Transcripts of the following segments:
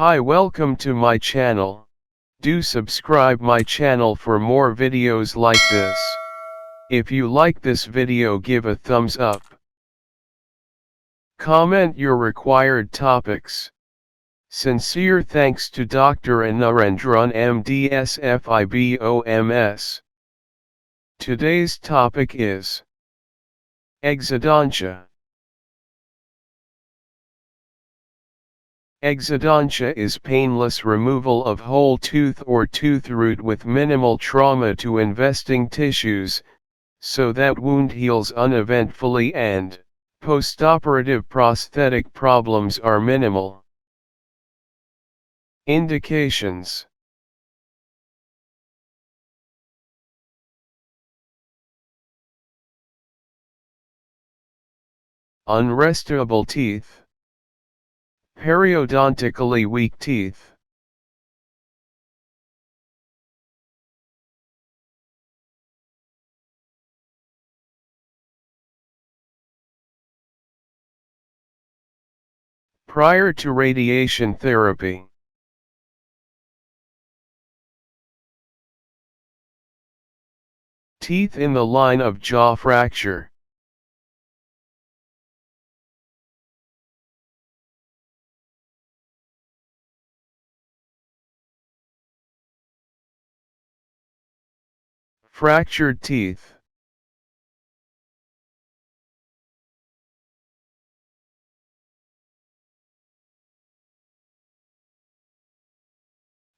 Hi, welcome to my channel. Do subscribe my channel for more videos like this. If you like this video, give a thumbs up. Comment your required topics. Sincere thanks to Dr.A NARENDRAN MDS FIBOMS. Today's topic is Exodontia. Exodontia is painless removal of whole tooth or tooth root with minimal trauma to investing tissues, so that wound heals uneventfully and postoperative prosthetic problems are minimal. Indications: unrestable teeth, periodontically weak teeth, prior to radiation therapy, teeth in the line of jaw fracture, fractured teeth,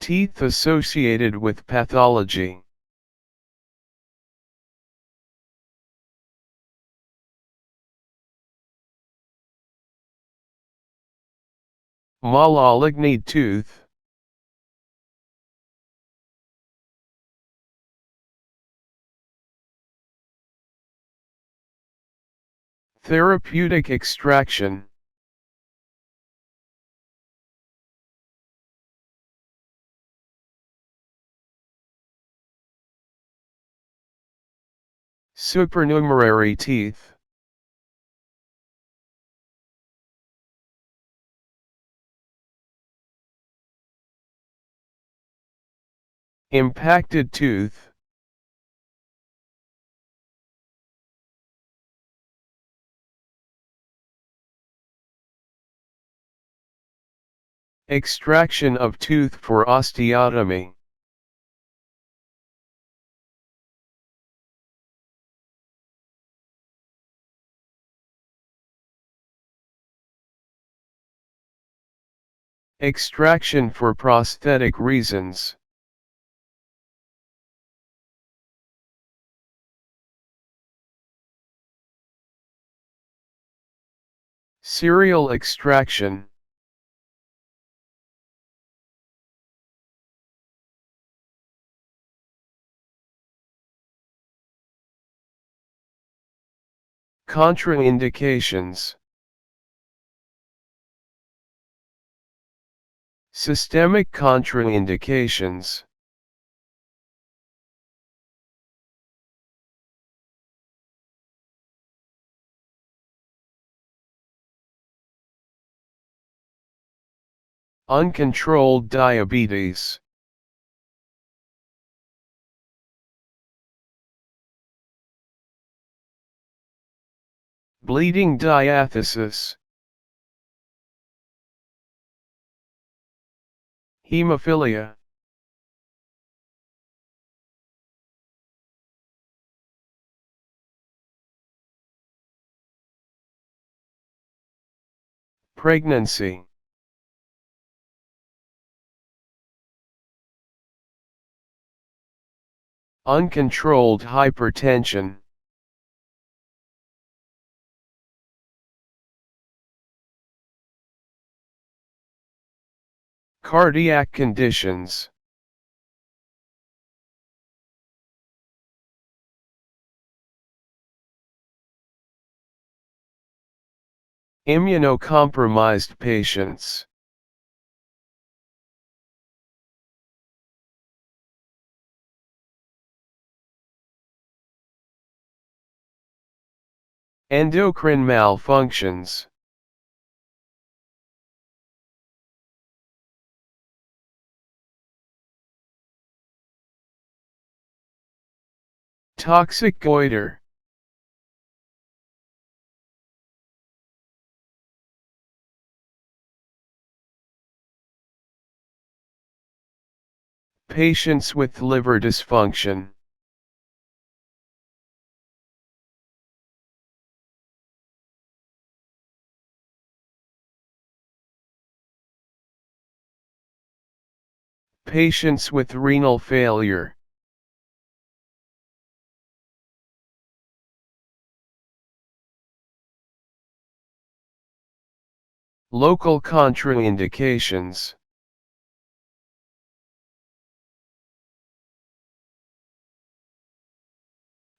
teeth associated with pathology, malignant tooth, therapeutic extraction, supernumerary teeth, impacted tooth, extraction of tooth for osteotomy, extraction for prosthetic reasons, serial extraction, contraindications, systemic contraindications, uncontrolled diabetes, bleeding diathesis, hemophilia, pregnancy, uncontrolled hypertension, cardiac conditions, immunocompromised patients, endocrine malfunctions, Toxic goiter. Patients with liver dysfunction. Patients with renal failure. Local contraindications.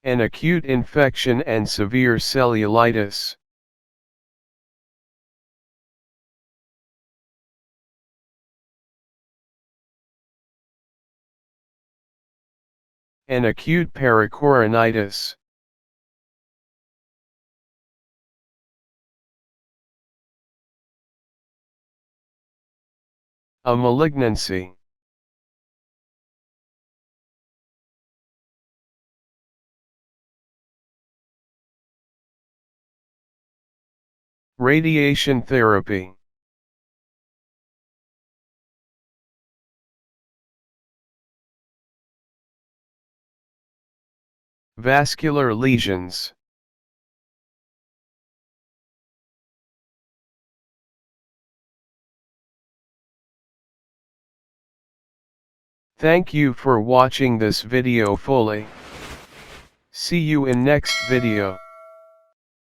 An acute infection and severe cellulitis. An acute pericoronitis. A malignancy. Radiation therapy. Vascular lesions. Thank you for watching this video fully. See you in next video.